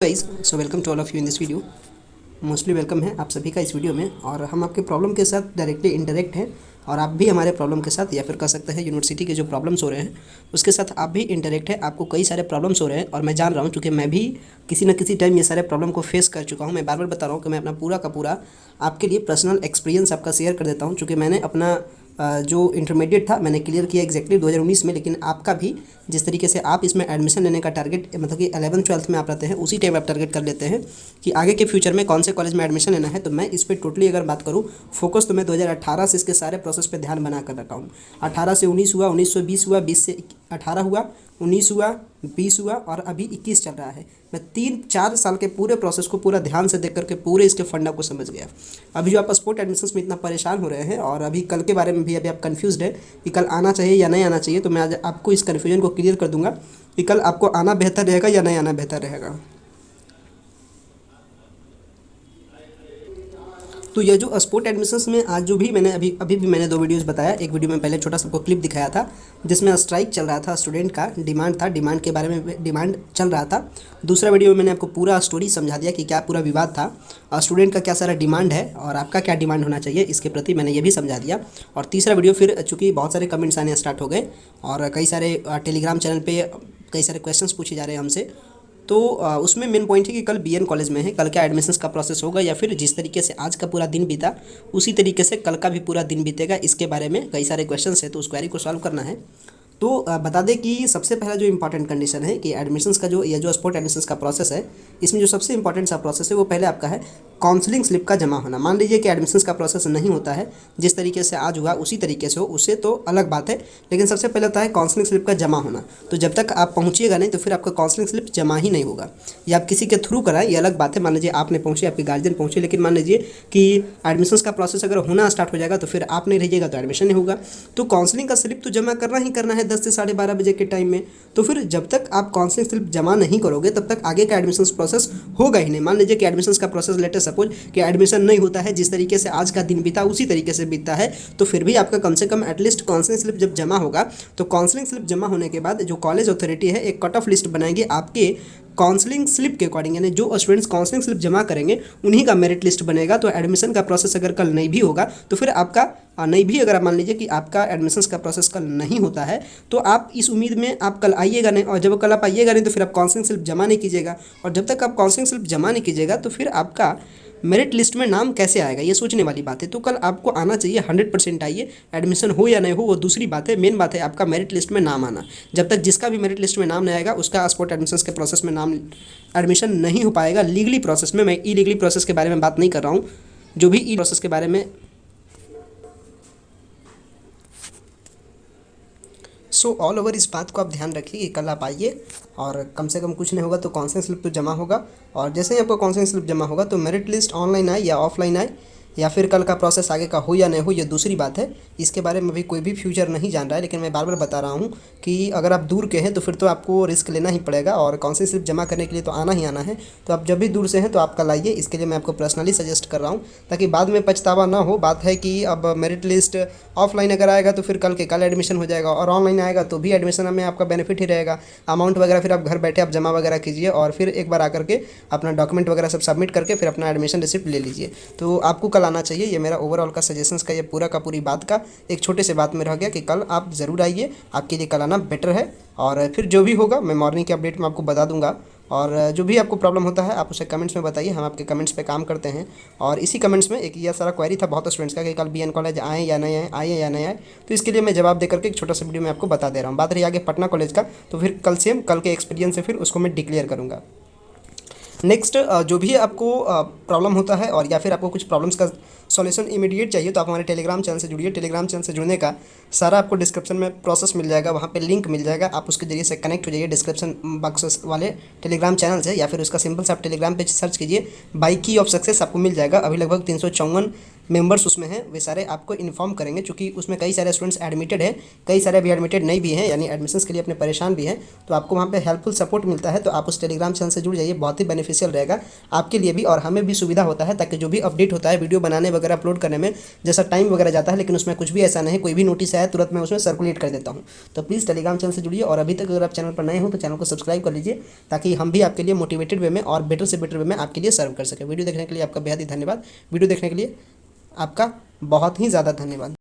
Guys, so welcome to all of you in this video. Mostly welcome है आप सभी का इस वीडियो में। और हम आपके प्रॉब्लम के साथ डायरेक्टली इंटरेक्ट हैं और आप भी हमारे प्रॉब्लम के साथ, या फिर कह सकते हैं यूनिवर्सिटी के जो प्रॉब्लम्स हो रहे हैं उसके साथ आप भी इंटरेक्ट है। आपको कई सारे प्रॉब्लम्स हो रहे हैं और मैं जान रहा हूँ, क्योंकि मैं भी किसी न किसी टाइम ये सारे प्रॉब्लम को फेस कर चुका हूँ। मैं बार बार बता रहा हूँ कि मैं अपना पूरा का पूरा आपके लिए पर्सनल एक्सपीरियंस आपका शेयर कर देता हूँ, चूँकि मैंने अपना जो इंटरमीडिएट था मैंने क्लियर किया एग्जैक्टली 2019 में। लेकिन आपका भी जिस तरीके से आप इसमें एडमिशन लेने का टारगेट, मतलब कि 11th-12th में आप रहते हैं, उसी टाइम आप टारगेट कर लेते हैं कि आगे के फ्यूचर में कौन से कॉलेज में एडमिशन लेना है। तो मैं इस पर टोटली अगर बात करूँ फोकस, तो मैं 2018 से इसके सारे प्रोसेस पे ध्यान बना कर रखा हूँ। 18 से 19 हुआ, 19 से 20 हुआ, 20 से 18 हुआ, 19 हुआ, 20 हुआ और अभी 21 चल रहा है। मैं 3-4 साल के पूरे प्रोसेस को पूरा ध्यान से देख करके पूरे इसके फंडा को समझ गया। अभी जो आप स्पोर्ट एडमिशन्स में इतना परेशान हो रहे हैं और अभी कल के बारे में भी अभी आप कंफ्यूज्ड है कि कल आना चाहिए या नहीं आना चाहिए, तो मैं आज आपको इस कन्फ्यूजन को क्लियर कर दूंगा कि कल आपको आना बेहतर रहेगा या नहीं आना बेहतर रहेगा। तो ये जो स्पोर्ट एडमिशन्स में आज जो भी मैंने अभी भी मैंने 2 वीडियोस बताया। एक वीडियो में पहले छोटा सा आपको क्लिप दिखाया था जिसमें स्ट्राइक चल रहा था, स्टूडेंट का डिमांड था, डिमांड के बारे में डिमांड चल रहा था। दूसरा वीडियो में मैंने आपको पूरा स्टोरी समझा दिया कि क्या पूरा विवाद था और स्टूडेंट का क्या सारा डिमांड है और आपका क्या डिमांड होना चाहिए, इसके प्रति मैंने ये भी समझा दिया। और तीसरा वीडियो फिर चूँकि बहुत सारे कमेंट्स आने स्टार्ट हो गए और कई सारे टेलीग्राम चैनल पर कई सारे क्वेश्चंस पूछे जा रहे हैं हमसे, तो उसमें मेन पॉइंट है कि कल बीएन कॉलेज में है, कल क्या एडमिशन्स का प्रोसेस होगा या फिर जिस तरीके से आज का पूरा दिन बीता उसी तरीके से कल का भी पूरा दिन बीतेगा। इसके बारे में कई सारे क्वेश्चंस है, तो उस क्वेरी को सॉल्व करना है। तो बता दें कि सबसे पहला जो इंपॉर्टेंट कंडीशन है कि एडमिशन्स का जो स्पोर्ट एडमिशन्स का प्रोसेस है, इसमें जो सबसे इंपॉर्टेंट सा प्रोसेस है वो पहले आपका है काउंसलिंग स्लिप का जमा होना। मान लीजिए कि एडमिशन्स का प्रोसेस नहीं होता है, जिस तरीके से आज हुआ उसी तरीके से हो, उससे तो अलग बात है, लेकिन सबसे पहले होता है काउंसलिंग स्लिप का जमा होना। तो जब तक आप पहुँचिएगा नहीं तो फिर आपका काउंसलिंग स्लिप जमा ही नहीं होगा। या आप किसी के थ्रू कराएं, ये अलग बात है। मान लीजिए आपने पहुँचे, आपके गार्जियन पहुँचे, लेकिन मान लीजिए कि एडमिशन्स का प्रोसेस अगर होना स्टार्ट हो जाएगा तो फिर आप नहीं रहिएगा तो एडमिशन नहीं होगा। तो काउंसलिंग का स्लिप तो जमा करना ही करना है 10 से 12:30 बजे के टाइम में। तो फिर जब तक आप काउंसलिंग स्लिप जमा नहीं करोगे तब तक आगे का एडमिशन्स प्रोसेस होगा ही नहीं। मान लीजिए कि एडमिशन्स का प्रोसेस लेटर सपोज कि एडमिशन नहीं होता है, जिस तरीके से आज का दिन बीता उसी तरीके से बीतता है, तो फिर भी आपका कम से कम एटलीस्ट काउंसलिंग स्लिप जब जमा होगा तो काउंसलिंग स्लिप जमा होने के बाद जो कॉलेज अथॉरिटी है एक कट ऑफ लिस्ट बनाएंगे आपके काउंसलिंग स्लिप के अकॉर्डिंग, यानी जो स्टूडेंट्स काउंसलिंग स्लिप जमा करेंगे उन्हीं का मेरिट लिस्ट बनेगा। तो एडमिशन का प्रोसेस अगर कल नहीं भी होगा तो फिर आपका नहीं भी, अगर आप मान लीजिए कि आपका एडमिशन्स का प्रोसेस कल नहीं होता है तो आप इस उम्मीद में आप कल आइएगा नहीं, और जब कल आप आइएगा नहीं तो फिर आप काउंसलिंग स्लिप जमा नहीं कीजिएगा, और जब तक आप काउंसलिंग स्लिप जमा नहीं कीजिएगा तो फिर आपका मेरिट लिस्ट में नाम कैसे आएगा, ये सोचने वाली बात है। तो कल आपको आना चाहिए, 100% आइए, एडमिशन हो या नहीं हो वो दूसरी बात है, मेन बात है आपका मेरिट लिस्ट में नाम आना। जब तक जिसका भी मेरिट लिस्ट में नाम नहीं आएगा उसका स्पोर्ट एडमिशन्स के प्रोसेस में नाम एडमिशन नहीं हो पाएगा लीगली प्रोसेस में। मैं इलीगली प्रोसेस के बारे में बात नहीं कर रहा हूँ, जो भी ई प्रोसेस के बारे में। सो ऑल ओवर इस बात को आप ध्यान रखिए कि कल आप आइए और कम से कम कुछ नहीं होगा तो काउंसलिंग स्लिप तो जमा होगा, और जैसे ही आपको काउंसलिंग स्लिप जमा होगा तो मेरिट लिस्ट ऑनलाइन आए या ऑफलाइन आए या फिर कल का प्रोसेस आगे का हो या नहीं हो ये दूसरी बात है। इसके बारे में भी कोई भी फ्यूचर नहीं जान रहा है, लेकिन मैं बार बार बता रहा हूँ कि अगर आप दूर के हैं तो फिर तो आपको रिस्क लेना ही पड़ेगा और काउंसलिंग स्लिप जमा करने के लिए तो आना ही आना है। तो आप जब भी दूर से हैं तो आप कल आइए, इसके लिए मैं आपको पर्सनली सजेस्ट कर रहा हूँ ताकि बाद में पछतावा ना हो। बात है कि अब मेरिट लिस्ट ऑफलाइन अगर आएगा तो फिर कल के कल एडमिशन हो जाएगा, और ऑनलाइन आएगा तो भी एडमिशन में आपका बेनिफिट ही रहेगा। अमाउंट वगैरह फिर आप घर बैठे आप जमा वगैरह कीजिए और फिर एक बार आकर के अपना डॉक्यूमेंट वगैरह सब सबमिट करके फिर अपना एडमिशन रिसिप्ट ले लीजिए। तो आपको कल आना चाहिए, ये मेरा ओवरऑल का सजेशंस का ये पूरा का पूरी बात का एक छोटे से बात में रह गया कि कल आप ज़रूर आइए, आपके लिए कल आना बेटर है। और फिर जो भी होगा मैं मॉर्निंग के अपडेट में आपको बता दूंगा, और जो भी आपको प्रॉब्लम होता है आप उसे कमेंट्स में बताइए, हम आपके कमेंट्स पे काम करते हैं। और इसी कमेंट्स में एक ये सारा क्वेरी था बहुत स्टूडेंट्स का कि कल बीएन कॉलेज आए या नहीं आए, आए या नहीं आए, तो इसके लिए मैं जवाब दे करके एक छोटा सा वीडियो में आपको बता दे रहा हूँ। बात रही आगे पटना कॉलेज का, तो फिर कल सेम कल के एक्सपीरियंस से फिर उसको मैं डिक्लेयर करूँगा। नेक्स्ट जो भी आपको प्रॉब्लम होता है और या फिर आपको कुछ प्रॉब्लम्स का सॉल्यूशन इमीडिएट चाहिए तो आप हमारे टेलीग्राम चैनल से जुड़िए। टेलीग्राम चैनल से जुड़ने का सारा आपको डिस्क्रिप्शन में प्रोसेस मिल जाएगा, वहाँ पे लिंक मिल जाएगा, आप उसके जरिए से कनेक्ट हो जाइए डिस्क्रिप्शन बॉक्स वाले टेलीग्राम चैनल से, या फिर उसका सिंपल से आप टेलीग्राम पे सर्च कीजिए बाई की ऑफ सक्सेस, आपको मिल जाएगा। अभी लगभग 354 मेंबर्स उसमें हैं वे सारे आपको इन्फॉर्म करेंगे, क्योंकि उसमें कई सारे स्टूडेंट्स एडमिटेड हैं, कई सारे अभी एडमिटेड नहीं भी हैं, यानी एडमिशन्स के लिए अपने परेशान भी हैं। तो आपको वहाँ पे हेल्पफुल सपोर्ट मिलता है, तो आप उस टेलीग्राम चैनल से जुड़ जाइए, बहुत ही बेनिफिशियल रहेगा आपके लिए भी और हमें भी सुविधा होता है, ताकि जो भी अपडेट होता है वीडियो बनाने वगैरह अपलोड करने में जैसा टाइम वगैरह जाता है, लेकिन उसमें कुछ भी ऐसा नहीं, कोई भी नोटिस आया तुरंत मैं उसमें सर्कुलेट कर देता हूँ। तो प्लीज़ टेलीग्राम चैनल से जुड़िए, और अभी तक अगर आप चैनल पर नए हो तो चैनल को सब्सक्राइब कर लीजिए, ताकि हम भी आपके लिए मोटिवेटेड वे में और बेटर से बेटर वे में आपके लिए सर्व कर सकें। वीडियो देखने के लिए आपका बेहद ही धन्यवाद। वीडियो देखने के लिए आपका बहुत ही ज़्यादा धन्यवाद।